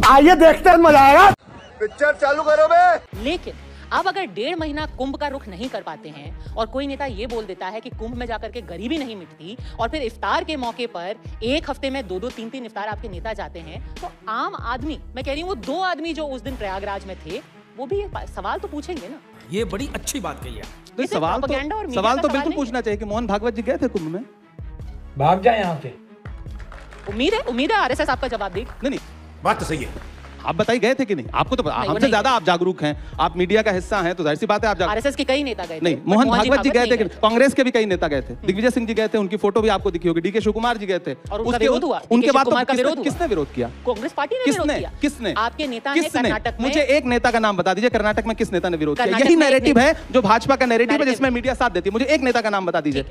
आइए देखते हैं, मजा आएगा। पिक्चर चालू करो बे। लेकिन अब अगर 1.5 महीना कुंभ का रुख नहीं कर पाते हैं और कोई नेता ये बोल देता है कि कुंभ में जाकर के गरीबी नहीं मिटती और फिर इफ्तार के मौके पर एक हफ्ते में 2-2, 3-3 इफ्तार आपके नेता जाते हैं, तो आम आदमी, मैं कह रही हूँ वो 2 आदमी जो उस दिन प्रयागराज में थे, वो भी सवाल तो पूछेंगे ना। ये बड़ी अच्छी बात कही है। सवाल तो बिल्कुल पूछना चाहिए कि मोहन भागवत जी गए थे कुंभ में? भाग जाए यहाँ से। उम्मीद है आरएसएस आपका जवाब देगी। नहीं, बात तो सही है। आप बताइए गए थे कि नहीं? आपको तो हमसे ज्यादा आप जागरूक हैं, आप मीडिया का हिस्सा हैं, तो जाहिर सी बात है आप आरएसएस के कई नेता गए थे। नहीं, मोहन भागवत जी गए थे, कांग्रेस के भी कई नेता गए थे, दिग्विजय सिंह जी गए थे, उनकी फोटो भी आपको दिखी होगी, डीके शिव कुमार जी गए थे, और उनका विरोध हुआ। उनके बाद किसने विरोध किया? कांग्रेस पार्टी ने विरोध किया। किसने? आपके नेता ने कर्नाटक में। मुझे एक नेता का नाम बता दीजिए, कर्नाटक में किस नेता ने विरोध किया? यही नैरेटिव है जो भाजपा का नैरेटिव है, जिसमें मीडिया साथ देती है। मुझे एक नेता का नाम बता दीजिए।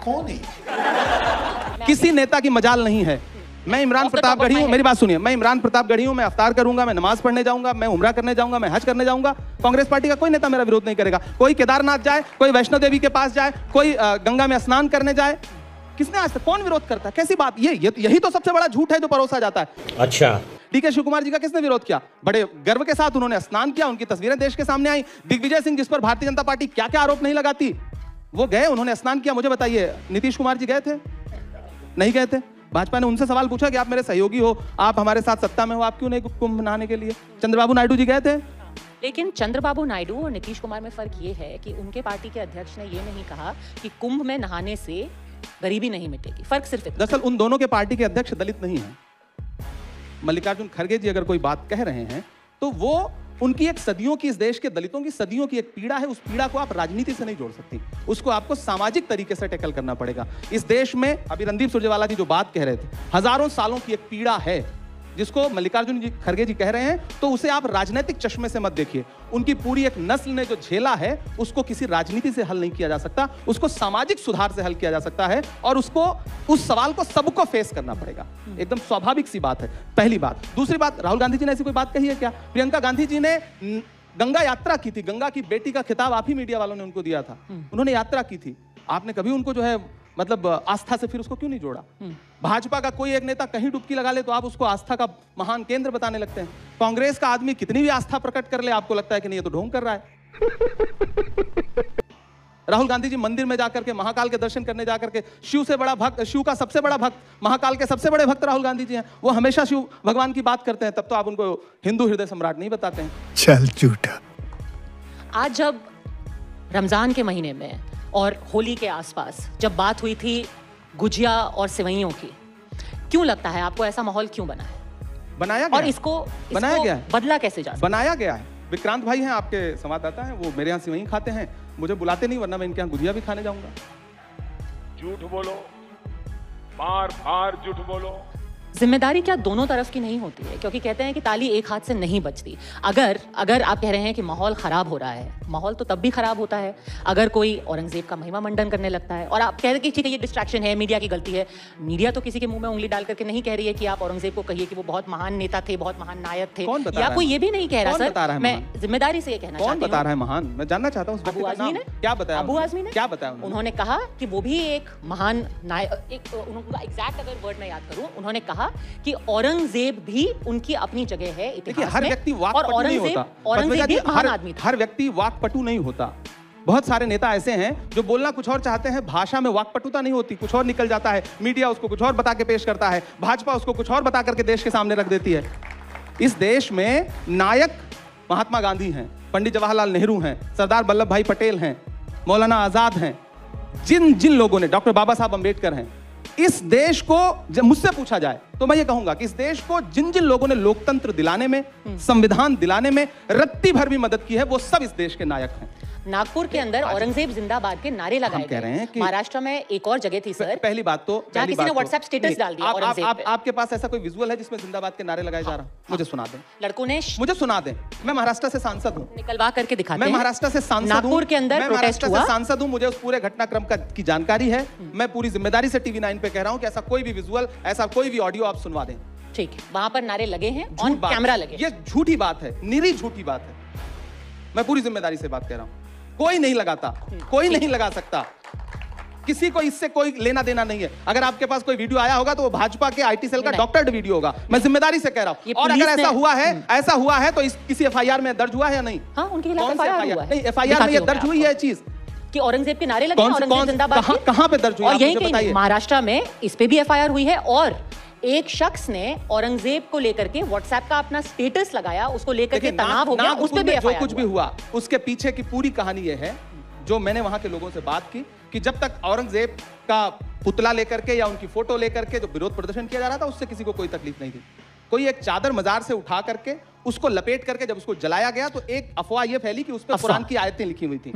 कौन है? किसी नेता की मजाल नहीं है। मैं इमरान प्रतापगढ़ी हूं, मेरी बात सुनिए, मैं इमरान प्रतापगढ़ी हूं, मैं अफ्तार करूंगा, मैं नमाज पढ़ने जाऊंगा, मैं उम्रा करने जाऊंगा, मैं हज करने जाऊंगा। कांग्रेस पार्टी का कोई नेता मेरा विरोध नहीं करेगा। कोई केदारनाथ जाए, कोई वैष्णो देवी के पास जाए, कोई गंगा में स्नान करने जाए, किसने आज तक कौन विरोध करता है? कैसी बात? यही तो सबसे बड़ा झूठ है जो परोसा जाता है। अच्छा, डीके शिव कुमार जी का किसने विरोध किया? बड़े गर्व के साथ उन्होंने स्नान किया, उनकी तस्वीरें देश के सामने आई। दिग्विजय सिंह, जिस पर भारतीय जनता पार्टी क्या क्या आरोप नहीं लगाती, वो गए, उन्होंने स्नान किया। मुझे बताइए, नीतीश कुमार जी गए थे? नहीं गए थे। भाजपा ने उनसे सवाल पूछा कि आप मेरे सहयोगी हो, आप हमारे साथ सत्ता में हो, आप क्यों नहीं कुंभ नहाने के लिए? चंद्रबाबू नायडू जी गए थे? लेकिन चंद्रबाबू नायडू और नीतीश कुमार में फर्क ये है कि उनके पार्टी के अध्यक्ष ने ये नहीं कहा कि कुंभ में नहाने से गरीबी नहीं मिटेगी। फर्क सिर्फ इतना। दरअसल उन दोनों के पार्टी के अध्यक्ष दलित नहीं हैं। मल्लिकार्जुन खड़गे जी अगर कोई बात कह रहे हैं तो वो उनकी एक सदियों की, इस देश के दलितों की सदियों की एक पीड़ा है। उस पीड़ा को आप राजनीति से नहीं जोड़ सकती, उसको आपको सामाजिक तरीके से टैकल करना पड़ेगा। इस देश में अभी रणदीप सुरजेवाला जी जो बात कह रहे थे, हजारों सालों की एक पीड़ा है जिसको मल्लिकार्जुन जी खड़गे जी कह रहे हैं, तो उसे आप राजनीतिक चश्मे से मत देखिए। उनकी पूरी एक नस्ल ने जो झेला है उसको किसी राजनीति से हल नहीं किया जा सकता, उसको सामाजिक सुधार से हल किया जा सकता है, और उसको उस सवाल को सबको फेस करना पड़ेगा। एकदम स्वाभाविक सी बात है, पहली बात। दूसरी बात, राहुल गांधी जी ने ऐसी कोई बात कही है क्या? प्रियंका गांधी जी ने गंगा यात्रा की थी, गंगा की बेटी का खिताब आप ही मीडिया वालों ने उनको दिया था, उन्होंने यात्रा की थी। आपने कभी उनको जो है मतलब आस्था से फिर उसको क्यों नहीं जोड़ा? भाजपा का कोई एक नेता कहीं डुबकी लगा ले तो आप उसको आस्था का महान केंद्र बताने लगते हैं। कांग्रेस का आदमी कितनी भी आस्था प्रकट कर ले, आपको लगता है कि नहीं ये तो ढोंग कर रहा है। राहुल गांधी जी मंदिर में जाकर के, महाकाल के दर्शन करने जाकर के, शिव से बड़ा भक्त, शिव का सबसे बड़ा भक्त, महाकाल के सबसे बड़े भक्त राहुल गांधी जी हैं। वो हमेशा शिव भगवान की बात करते हैं, तब तो आप उनको हिंदू हृदय सम्राट नहीं बताते हैं। चल झूठा। आज जब रमजान के महीने में और होली के आसपास जब बात हुई थी गुजिया और सेवइयों की, क्यों लगता है आपको ऐसा माहौल क्यों बना है? बनाया गया, और इसको बनाया गया है, बदला कैसे जा सकता? बनाया गया है। विक्रांत भाई हैं आपके संवाददाता हैं, वो मेरे यहाँ सेवई खाते हैं, मुझे बुलाते नहीं, वरना मैं इनके यहाँ गुजिया भी खाने जाऊंगा। झूठ बोलो, बार बार झूठ बोलो। जिम्मेदारी क्या दोनों तरफ की नहीं होती है? क्योंकि कहते हैं कि ताली एक हाथ से नहीं बजती। अगर आप कह रहे हैं कि माहौल खराब हो रहा है, माहौल तो तब भी खराब होता है अगर कोई औरंगजेब का महिमा मंडन करने लगता है, और आप कह रहे हैं कि ठीक है ये डिस्ट्रैक्शन है, मीडिया की गलती है। मीडिया तो किसी के मुंह में उंगली डाल करके नहीं कह रही है कि आप औरंगजेब को कहिए कि वो बहुत महान नेता थे, बहुत महान नायक थे, या कोई ये भी नहीं कह रहा। सर मैं जिम्मेदारी से ये कहना चाहती हूँ। कौन बता रहा है महान? मैं जानना चाहता हूँ। अबू आजमी ने क्या बताया? अबू आजमी ने क्या बताया? उन्होंने कहा कि वो भी एक महान नायक, उनका एग्जैक्ट अगर वर्ड मैं याद करूं, उन्होंने कहा कि औरंगजेब भी उनकी अपनी जगह है इतिहास हर में, व्यक्ति और वाकपटु नहीं होता। औरंगजेब भी महान आदमी था। हर व्यक्ति वाकपटु नहीं होता। बहुत सारे नेता ऐसे हैं जो बोलना कुछ और चाहते हैं, भाषा में वाकपटुता नहीं होती, कुछ और निकल जाता है, मीडिया उसको कुछ और बता के पेश करता है, भाजपा उसको कुछ और बता करके देश के सामने रख देती है। इस देश में नायक महात्मा गांधी हैं, पंडित जवाहरलाल नेहरू हैं, सरदार वल्लभ भाई पटेल हैं, मौलाना आजाद हैं, जिन लोगों ने, डॉक्टर बाबा साहब अंबेडकर हैं। इस देश को जब मुझसे पूछा जाए तो मैं ये कहूंगा कि इस देश को जिन लोगों ने लोकतंत्र दिलाने में, संविधान दिलाने में रत्ती भर भी मदद की है, वो सब इस देश के नायक हैं। नागपुर के अंदर औरंगजेब जिंदाबाद के नारे लगाए कह रहे हैं कि महाराष्ट्र में एक और जगह थी सर, पहली बात तो जहां किसी ने व्हाट्सएप स्टेटस डाल दिया औरंगजेब पे। आपके पास ऐसा कोई विजुअल है जिसमें जिंदाबाद के नारे लगाए जा रहा? मुझे सुना दें। लड़कों ने मुझे सुना दें। मैं महाराष्ट्र से सांसद हूं, निकलवा करके दिखाते हैं। मैं महाराष्ट्र से सांसद हूं, नागपुर के अंदर मैं महाराष्ट्र से सांसद हूं, मुझे उस पूरे घटनाक्रम की जानकारी है। मैं पूरी जिम्मेदारी से टीवी 9 पे कह रहा हूं कि ऐसा कोई भी विजुअल, ऐसा कोई भी ऑडियो आप सुनवा दें। ठीक है, वहां पर नारे लगे हैं, ऑन कैमरा लगे। ये झूठी बात है, निरी झूठी बात है। मैं पूरी जिम्मेदारी से बात कह रहा हूं, कोई नहीं लगाता, कोई नहीं लगा सकता। किसी को इससे कोई लेना देना नहीं है। अगर आपके पास कोई वीडियो आया होगा तो वो भाजपा के आईटी सेल का डॉक्टर्ड वीडियो होगा, मैं जिम्मेदारी से कह रहा हूं। और अगर ऐसा हुआ है तो किसी एफआईआर में दर्ज हुआ है या नहीं? हाँ, उनके खिलाफ एफआईआर हुआ है। नहीं, एफआईआर में ये दर्ज हुई है चीज कि औरंगजेब के नारे लगे, औरंगजेब जिंदाबाद, कहां पे दर्ज हुई? और यही कहीं महाराष्ट्र में इस पे भी एफआईआर हुई है। और एक शख्स ने औरंगजेब को लेकर के व्हाट्सएप का अपना स्टेटस लगाया, उसको लेकर के तनाव हो गया, उस पे भी जो कुछ भी हुआ उसके पीछे की पूरी कहानी ये है, जो मैंने वहां के लोगों से बात की, कि जब तक औरंगजेब का पुतला लेकर के या उनकी फोटो लेकर के जो विरोध प्रदर्शन किया जा रहा था उससे किसी को कोई तकलीफ नहीं थी। कोई एक चादर मजार से उठा करके उसको लपेट करके जब उसको जलाया गया तो एक अफवाह ये फैली कि उस पर कुरान की आयतें लिखी हुई थी।